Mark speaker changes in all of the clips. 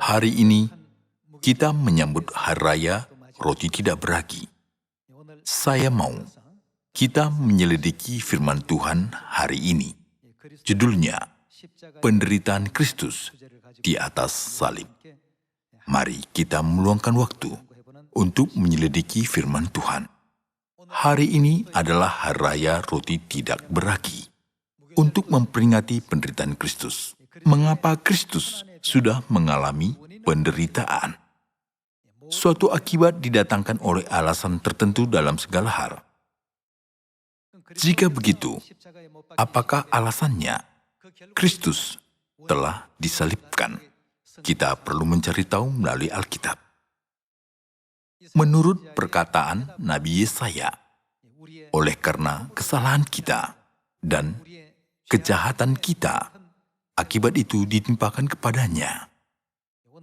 Speaker 1: Hari ini, kita menyambut Hari Raya Roti Tidak Beragi. Saya mau kita menyelidiki firman Tuhan hari ini. Judulnya, Penderitaan Kristus di atas salib. Mari kita meluangkan waktu untuk menyelidiki firman Tuhan. Hari ini adalah Hari Raya Roti Tidak Beragi. Untuk memperingati penderitaan Kristus. Mengapa Kristus sudah mengalami penderitaan? Suatu akibat didatangkan oleh alasan tertentu dalam segala hal. Jika begitu, apakah alasannya? Kristus telah disalibkan. Kita perlu mencari tahu melalui Alkitab. Menurut perkataan Nabi Yesaya, oleh karena kesalahan kita dan kejahatan kita, akibat itu ditimpakan kepadanya.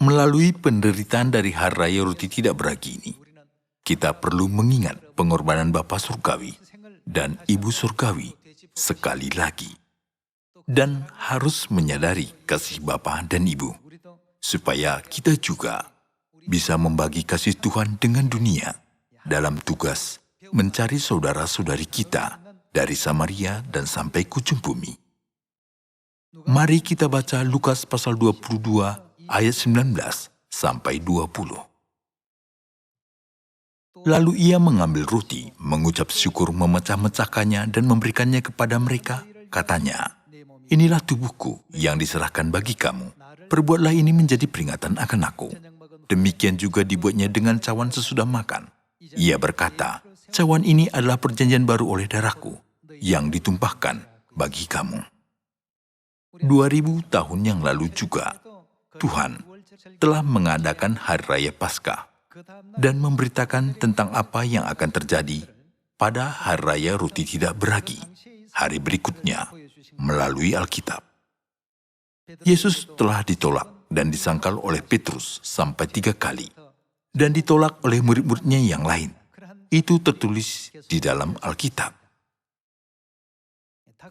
Speaker 1: Melalui penderitaan dari Hari Raya Roti Tidak Beragi ini, kita perlu mengingat pengorbanan Bapa Surgawi dan Ibu Surgawi sekali lagi. Dan harus menyadari kasih Bapa dan Ibu, supaya kita juga bisa membagi kasih Tuhan dengan dunia dalam tugas mencari saudara-saudari kita dari Samaria dan sampai ke ujung bumi. Mari kita baca Lukas pasal 22 ayat 19 sampai 20. Lalu ia mengambil roti, mengucap syukur, memecah-mecahkannya dan memberikannya kepada mereka. Katanya, "Inilah tubuhku yang diserahkan bagi kamu. Perbuatlah ini menjadi peringatan akan aku." Demikian juga dibuatnya dengan cawan sesudah makan. Ia berkata, "Cawan ini adalah perjanjian baru oleh darahku yang ditumpahkan bagi kamu." 2000 tahun yang lalu juga, Tuhan telah mengadakan Hari Raya Paskah dan memberitakan tentang apa yang akan terjadi pada Hari Raya Roti Tidak Beragi hari berikutnya melalui Alkitab. Yesus telah ditolak dan disangkal oleh Petrus sampai 3 kali dan ditolak oleh murid-muridnya yang lain. Itu tertulis di dalam Alkitab.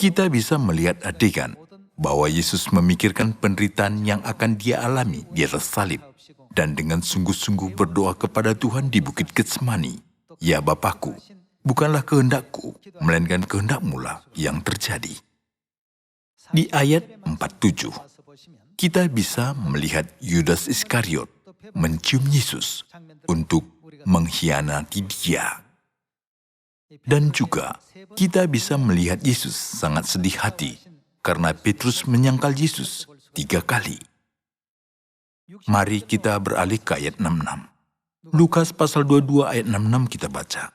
Speaker 1: Kita bisa melihat adegan bahwa Yesus memikirkan penderitaan yang akan dia alami di atas salib dan dengan sungguh-sungguh berdoa kepada Tuhan di Bukit Getsemani, "Ya Bapakku, bukanlah kehendakku, melainkan kehendak-Mu-lah yang terjadi." Di ayat 47, kita bisa melihat Yudas Iskariot mencium Yesus untuk mengkhianati dia. Dan juga kita bisa melihat Yesus sangat sedih hati karena Petrus menyangkal Yesus 3 kali. Mari kita beralih ke ayat 66. Lukas pasal 22 ayat 66 kita baca.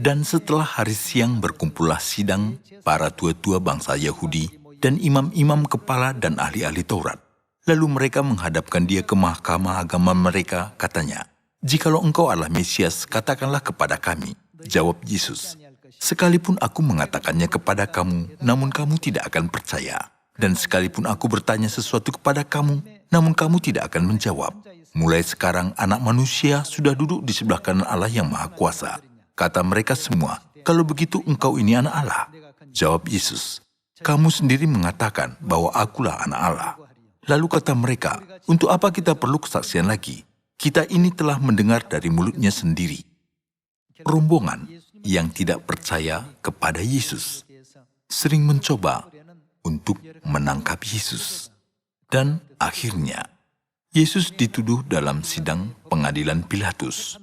Speaker 1: "Dan setelah hari siang berkumpullah sidang para tua-tua bangsa Yahudi dan imam-imam kepala dan ahli-ahli Taurat. Lalu mereka menghadapkan dia ke mahkamah agama mereka, katanya, 'Jikalau engkau adalah Mesias, katakanlah kepada kami.' Jawab Yesus, 'Sekalipun aku mengatakannya kepada kamu, namun kamu tidak akan percaya. Dan sekalipun aku bertanya sesuatu kepada kamu, namun kamu tidak akan menjawab. Mulai sekarang anak manusia sudah duduk di sebelah kanan Allah yang Maha Kuasa.' Kata mereka semua, 'Kalau begitu engkau ini anak Allah.' Jawab Yesus, 'Kamu sendiri mengatakan bahwa akulah anak Allah.' Lalu kata mereka, 'Untuk apa kita perlu kesaksian lagi? Kita ini telah mendengar dari mulutnya sendiri.' Rombongan yang tidak percaya kepada Yesus sering mencoba untuk menangkap Yesus. Dan akhirnya, Yesus dituduh dalam sidang pengadilan Pilatus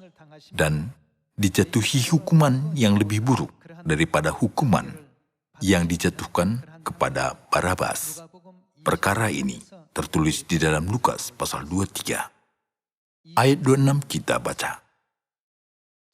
Speaker 1: dan dijatuhi hukuman yang lebih buruk daripada hukuman yang dijatuhkan kepada Barabas. Perkara ini tertulis di dalam Lukas pasal 23. Ayat 26 kita baca.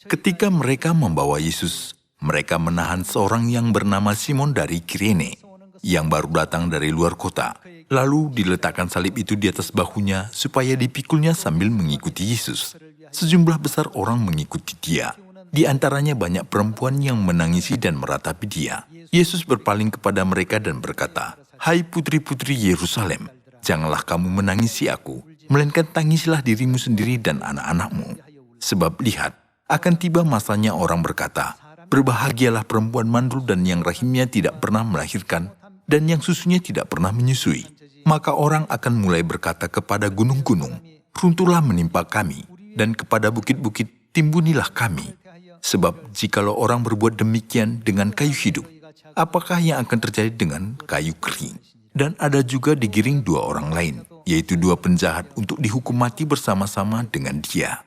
Speaker 1: Ketika mereka membawa Yesus, mereka menahan seorang yang bernama Simon dari Kirene, yang baru datang dari luar kota. Lalu diletakkan salib itu di atas bahunya supaya dipikulnya sambil mengikuti Yesus. Sejumlah besar orang mengikuti dia. Di antaranya banyak perempuan yang menangisi dan meratapi dia. Yesus berpaling kepada mereka dan berkata, "Hai putri-putri Yerusalem, janganlah kamu menangisi aku, melainkan tangisilah dirimu sendiri dan anak-anakmu. Sebab lihat, akan tiba masanya orang berkata, berbahagialah perempuan mandul dan yang rahimnya tidak pernah melahirkan, dan yang susunya tidak pernah menyusui. maka orang akan mulai berkata kepada gunung-gunung, runtuhlah menimpa kami, dan kepada bukit-bukit timbunilah kami. Sebab jikalau orang berbuat demikian dengan kayu hidup, apakah yang akan terjadi dengan kayu kering? Dan ada juga digiring dua orang lain, yaitu dua penjahat untuk dihukum mati bersama-sama dengan dia.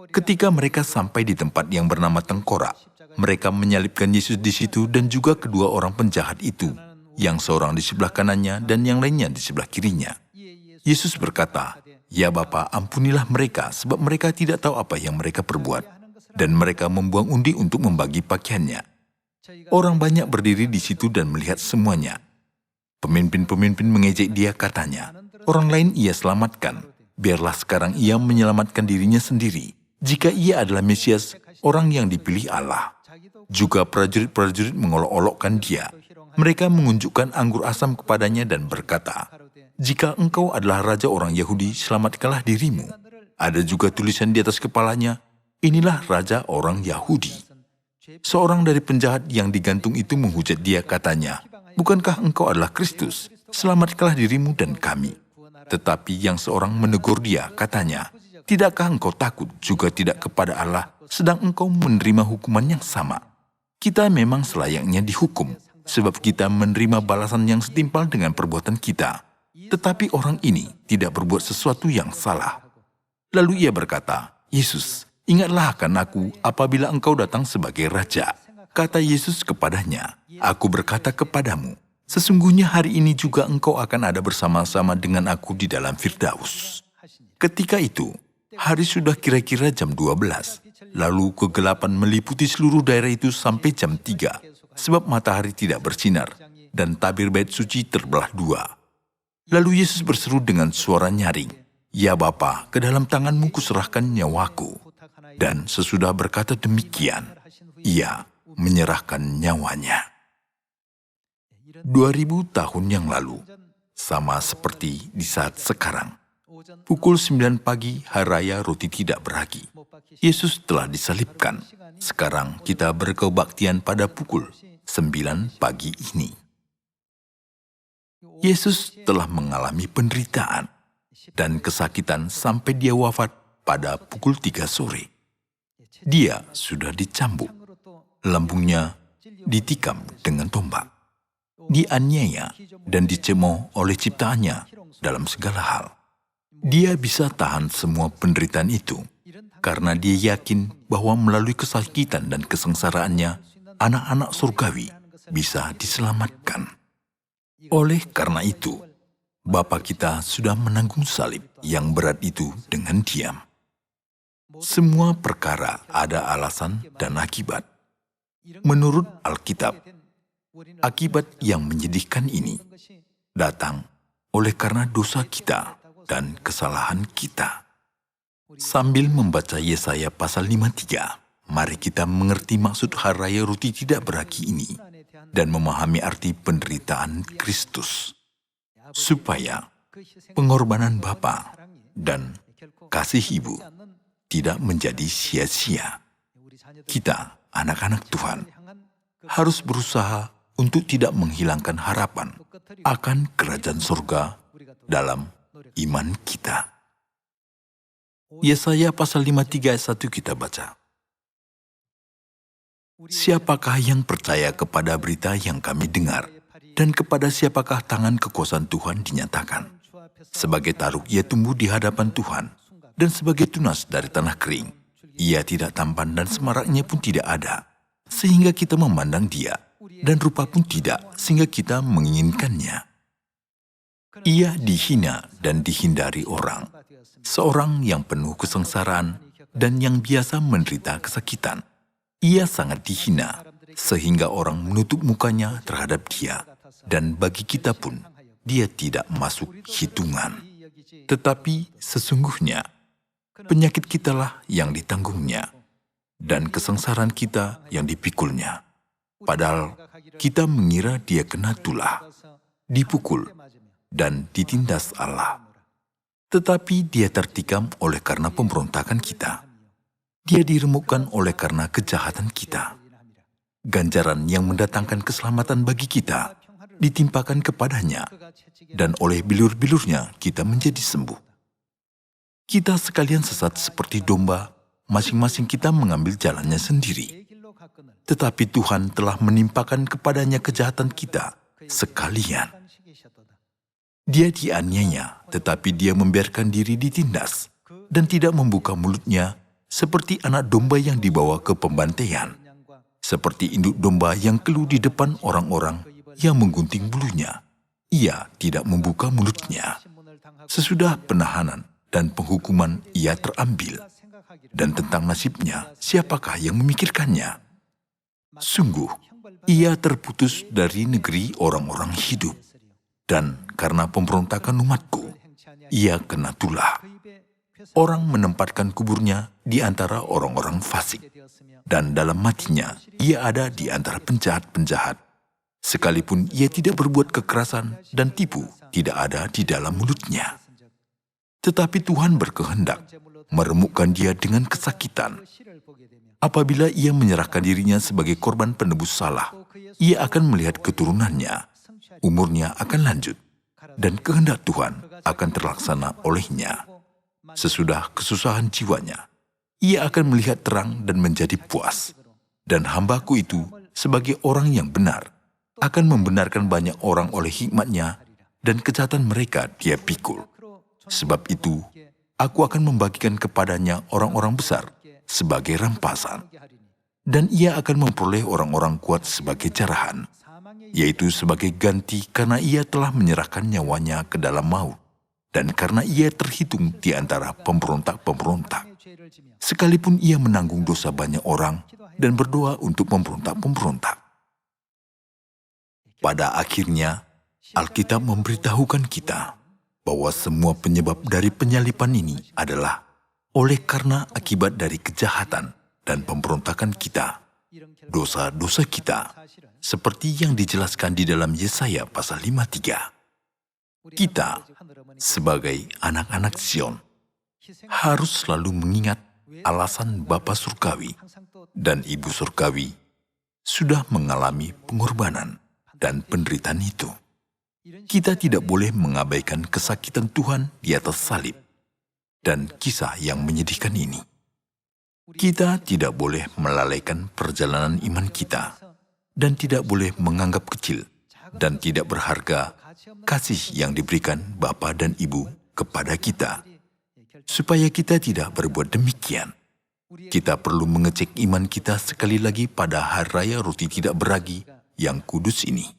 Speaker 1: Ketika mereka sampai di tempat yang bernama Tengkorak, mereka menyalibkan Yesus di situ dan juga kedua orang penjahat itu, yang seorang di sebelah kanannya dan yang lainnya di sebelah kirinya. Yesus berkata, "Ya Bapa, ampunilah mereka, sebab mereka tidak tahu apa yang mereka perbuat." Dan mereka membuang undi untuk membagi pakaiannya. Orang banyak berdiri di situ dan melihat semuanya. Pemimpin-pemimpin mengejek dia, katanya, "Orang lain ia selamatkan, biarlah sekarang ia menyelamatkan dirinya sendiri. Jika ia adalah Mesias, orang yang dipilih Allah." Juga prajurit-prajurit mengolok-olokkan dia. Mereka mengunjukkan anggur asam kepadanya dan berkata, "Jika engkau adalah raja orang Yahudi, selamatkanlah dirimu." Ada juga tulisan di atas kepalanya, "Inilah raja orang Yahudi." Seorang dari penjahat yang digantung itu menghujat dia, katanya, "Bukankah engkau adalah Kristus? Selamatkanlah dirimu dan kami." Tetapi yang seorang menegur dia, katanya, "Tidakkah engkau takut juga tidak kepada Allah, sedang engkau menerima hukuman yang sama? Kita memang selayaknya dihukum, sebab kita menerima balasan yang setimpal dengan perbuatan kita. Tetapi orang ini tidak berbuat sesuatu yang salah." Lalu ia berkata, "Yesus, ingatlah akan aku apabila engkau datang sebagai raja." Kata Yesus kepadanya, "Aku berkata kepadamu, sesungguhnya hari ini juga engkau akan ada bersama-sama dengan aku di dalam Firdaus." Ketika itu, hari sudah kira-kira jam 12. Lalu kegelapan meliputi seluruh daerah itu sampai jam 3, sebab matahari tidak bersinar, dan tabir bait suci terbelah dua. Lalu Yesus berseru dengan suara nyaring, "Ya Bapa, ke dalam tanganmu kuserahkan nyawaku." Dan sesudah berkata demikian, ia menyerahkan nyawanya. 2000 tahun yang lalu, sama seperti di saat sekarang, pukul 9 pagi hari raya roti tidak beragi. Yesus telah disalibkan. Sekarang kita berkebaktian pada pukul 9 pagi ini. Yesus telah mengalami penderitaan dan kesakitan sampai dia wafat pada pukul 3 sore. Dia sudah dicambuk, lambungnya ditikam dengan tombak, dianiaya dan dicemooh oleh ciptaannya dalam segala hal. Dia bisa tahan semua penderitaan itu karena dia yakin bahwa melalui kesakitan dan kesengsaraannya, anak-anak surgawi bisa diselamatkan. Oleh karena itu, Bapa kita sudah menanggung salib yang berat itu dengan diam. Semua perkara ada alasan dan akibat. Menurut Alkitab, akibat yang menyedihkan ini datang oleh karena dosa kita dan kesalahan kita. Sambil membaca Yesaya pasal 53, mari kita mengerti maksud hari raya roti tidak beragi ini dan memahami arti penderitaan Kristus, supaya pengorbanan Bapa dan kasih Ibu tidak menjadi sia-sia. Kita, anak-anak Tuhan, harus berusaha untuk tidak menghilangkan harapan akan kerajaan surga dalam iman kita. Yesaya pasal 53 ayat 1 kita baca. Siapakah yang percaya kepada berita yang kami dengar, dan kepada siapakah tangan kekuasaan Tuhan dinyatakan? Sebagai taruk ia tumbuh di hadapan Tuhan, dan sebagai tunas dari tanah kering. Ia tidak tampan dan semaraknya pun tidak ada, sehingga kita memandang dia, dan rupa pun tidak, sehingga kita menginginkannya. Ia dihina dan dihindari orang, seorang yang penuh kesengsaraan dan yang biasa menderita kesakitan. Ia sangat dihina, sehingga orang menutup mukanya terhadap dia, dan bagi kita pun, dia tidak masuk hitungan. Tetapi sesungguhnya, penyakit kitalah yang ditanggungnya, dan kesengsaraan kita yang dipikulnya. Padahal kita mengira dia kena tulah, dipukul, dan ditindas Allah. Tetapi dia tertikam oleh karena pemberontakan kita. Dia diremukkan oleh karena kejahatan kita. Ganjaran yang mendatangkan keselamatan bagi kita ditimpakan kepadanya, dan oleh bilur-bilurnya kita menjadi sembuh. Kita sekalian sesat seperti domba, masing-masing kita mengambil jalannya sendiri. Tetapi Tuhan telah menimpakan kepadanya kejahatan kita sekalian. Dia dianiaya, tetapi dia membiarkan diri ditindas, dan tidak membuka mulutnya seperti anak domba yang dibawa ke pembantaian, seperti induk domba yang keluh di depan orang-orang yang menggunting bulunya. Ia tidak membuka mulutnya. Sesudah penahanan dan penghukuman ia terambil, dan tentang nasibnya siapakah yang memikirkannya? Sungguh, ia terputus dari negeri orang-orang hidup, dan karena pemberontakan umatku, ia kena tulah. Orang menempatkan kuburnya di antara orang-orang fasik, dan dalam matinya ia ada di antara penjahat-penjahat. Sekalipun ia tidak berbuat kekerasan dan tipu tidak ada di dalam mulutnya. Tetapi Tuhan berkehendak meremukkan dia dengan kesakitan. Apabila ia menyerahkan dirinya sebagai korban penebus salah, ia akan melihat keturunannya, umurnya akan lanjut, dan kehendak Tuhan akan terlaksana olehnya. Sesudah kesusahan jiwanya, ia akan melihat terang dan menjadi puas. Dan hambaku itu sebagai orang yang benar, akan membenarkan banyak orang oleh hikmatnya, dan kejahatan mereka dia pikul. Sebab itu, aku akan membagikan kepadanya orang-orang besar sebagai rampasan. Dan ia akan memperoleh orang-orang kuat sebagai jarahan, yaitu sebagai ganti karena ia telah menyerahkan nyawanya ke dalam maut, dan karena ia terhitung di antara pemberontak-pemberontak. Sekalipun ia menanggung dosa banyak orang dan berdoa untuk pemberontak-pemberontak. Pada akhirnya, Alkitab memberitahukan kita bahwa semua penyebab dari penyalipan ini adalah oleh karena akibat dari kejahatan dan pemberontakan kita, dosa-dosa kita, seperti yang dijelaskan di dalam Yesaya pasal 53. Kita, sebagai anak-anak Sion, harus selalu mengingat alasan Bapa Surgawi dan Ibu Surgawi sudah mengalami pengorbanan dan penderitaan itu. Kita tidak boleh mengabaikan kesakitan Tuhan di atas salib dan kisah yang menyedihkan ini. Kita tidak boleh melalaikan perjalanan iman kita dan tidak boleh menganggap kecil dan tidak berharga kasih yang diberikan Bapa dan Ibu kepada kita. Supaya kita tidak berbuat demikian, kita perlu mengecek iman kita sekali lagi pada Hari Raya Roti Tidak Beragi yang kudus ini.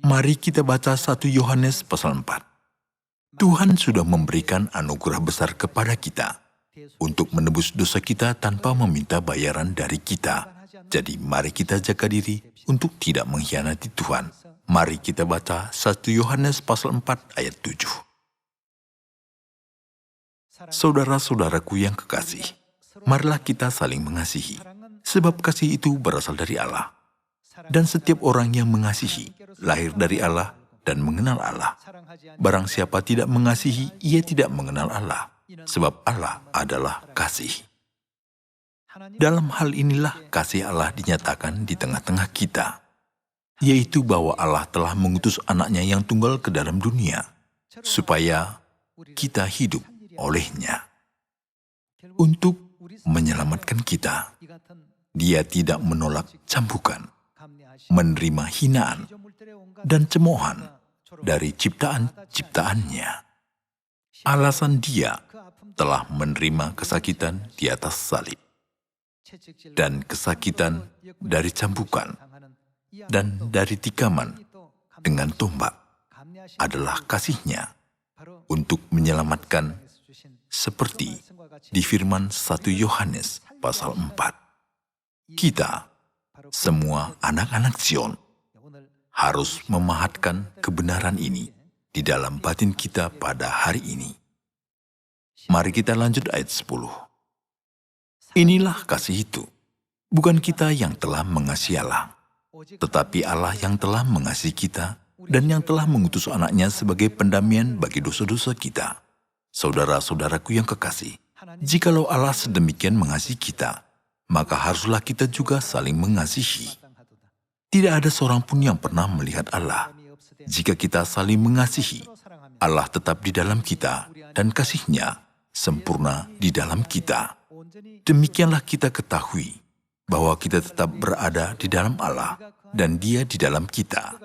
Speaker 1: Mari kita baca 1 Yohanes pasal 4. Tuhan sudah memberikan anugerah besar kepada kita untuk menebus dosa kita tanpa meminta bayaran dari kita. Jadi mari kita jaga diri untuk tidak mengkhianati Tuhan. Mari kita baca 1 Yohanes pasal 4 ayat 7. Saudara-saudaraku yang kekasih, marilah kita saling mengasihi, sebab kasih itu berasal dari Allah. Dan setiap orang yang mengasihi, lahir dari Allah dan mengenal Allah. Barang siapa tidak mengasihi, ia tidak mengenal Allah, sebab Allah adalah kasih. Dalam hal inilah kasih Allah dinyatakan di tengah-tengah kita, yaitu bahwa Allah telah mengutus anaknya yang tunggal ke dalam dunia, supaya kita hidup olehnya. Untuk menyelamatkan kita, Dia tidak menolak cambukan, menerima hinaan, dan cemoohan dari ciptaan-ciptaannya. Alasan Dia telah menerima kesakitan di atas salib, dan kesakitan dari cambukan, dan dari tikaman dengan tombak adalah kasih-Nya untuk menyelamatkan, seperti di firman 1 Yohanes pasal 4. Kita, semua anak-anak Sion, harus memahatkan kebenaran ini di dalam batin kita pada hari ini. Mari kita lanjut ayat 10. Inilah kasih itu, bukan kita yang telah mengasihi Allah, tetapi Allah yang telah mengasihi kita dan yang telah mengutus anaknya sebagai pendamaian bagi dosa-dosa kita. Saudara-saudaraku yang kekasih, jikalau Allah sedemikian mengasihi kita, maka haruslah kita juga saling mengasihi. Tidak ada seorang pun yang pernah melihat Allah. Jika kita saling mengasihi, Allah tetap di dalam kita dan kasih-Nya sempurna di dalam kita. Demikianlah kita ketahui bahwa kita tetap berada di dalam Allah dan Dia di dalam kita.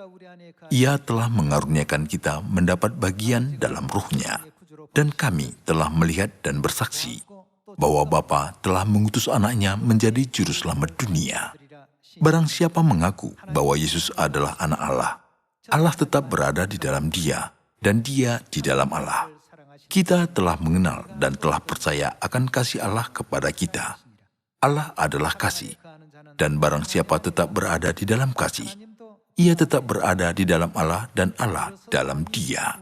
Speaker 1: Ia telah mengaruniakan kita mendapat bagian dalam Ruh-Nya, dan kami telah melihat dan bersaksi bahwa Bapa telah mengutus Anak-Nya menjadi juru selamat dunia. Barang siapa mengaku bahwa Yesus adalah Anak Allah, Allah tetap berada di dalam Dia, dan Dia di dalam Allah. Kita telah mengenal dan telah percaya akan kasih Allah kepada kita. Allah adalah kasih, dan barang siapa tetap berada di dalam kasih, ia tetap berada di dalam Allah dan Allah dalam Dia.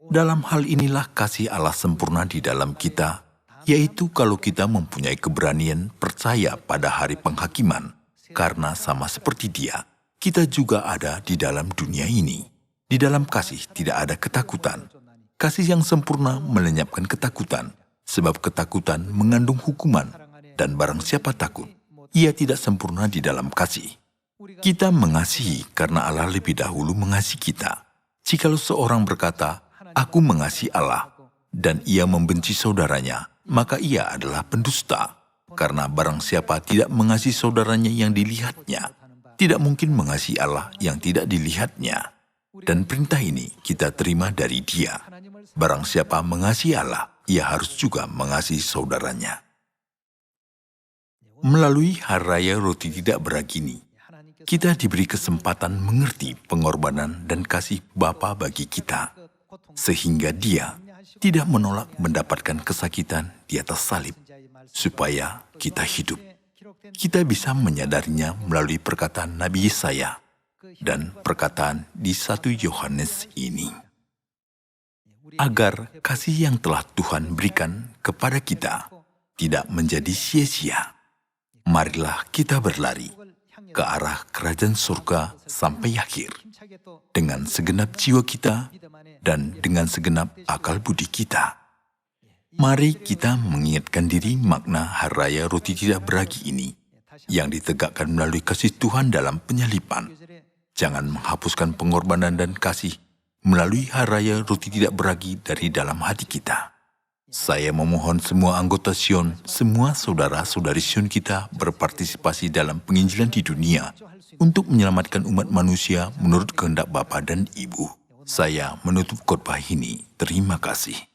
Speaker 1: Dalam hal inilah kasih Allah sempurna di dalam kita, yaitu kalau kita mempunyai keberanian percaya pada hari penghakiman, karena sama seperti Dia, kita juga ada di dalam dunia ini. Di dalam kasih tidak ada ketakutan. Kasih yang sempurna melenyapkan ketakutan, sebab ketakutan mengandung hukuman, dan barang siapa takut, ia tidak sempurna di dalam kasih. Kita mengasihi karena Allah lebih dahulu mengasihi kita. Jikalau seorang berkata, "Aku mengasihi Allah," dan ia membenci saudaranya, maka ia adalah pendusta. Karena barang siapa tidak mengasihi saudaranya yang dilihatnya, tidak mungkin mengasihi Allah yang tidak dilihatnya. Dan perintah ini kita terima dari Dia. Barang siapa mengasihi Allah, ia harus juga mengasihi saudaranya. Melalui Hari Raya Roti Tidak Beragi ini, kita diberi kesempatan mengerti pengorbanan dan kasih Bapa bagi kita, sehingga Dia tidak menolak mendapatkan kesakitan di atas salib, supaya kita hidup. Kita bisa menyadarinya melalui perkataan Nabi Yesaya dan perkataan di 1 Yohanes ini. Agar kasih yang telah Tuhan berikan kepada kita tidak menjadi sia-sia, marilah kita berlari ke arah kerajaan surga sampai akhir, dengan segenap jiwa kita dan dengan segenap akal budi kita. Mari kita mengingatkan diri makna Hari Raya Roti Tidak Beragi ini, yang ditegakkan melalui kasih Tuhan dalam penyaliban. Jangan menghapuskan pengorbanan dan kasih melalui Hari Raya Roti Tidak Beragi dari dalam hati kita. Saya memohon semua anggota Sion, semua saudara-saudari Sion kita berpartisipasi dalam penginjilan di dunia untuk menyelamatkan umat manusia menurut kehendak Bapa dan Ibu. Saya menutup khotbah ini. Terima kasih.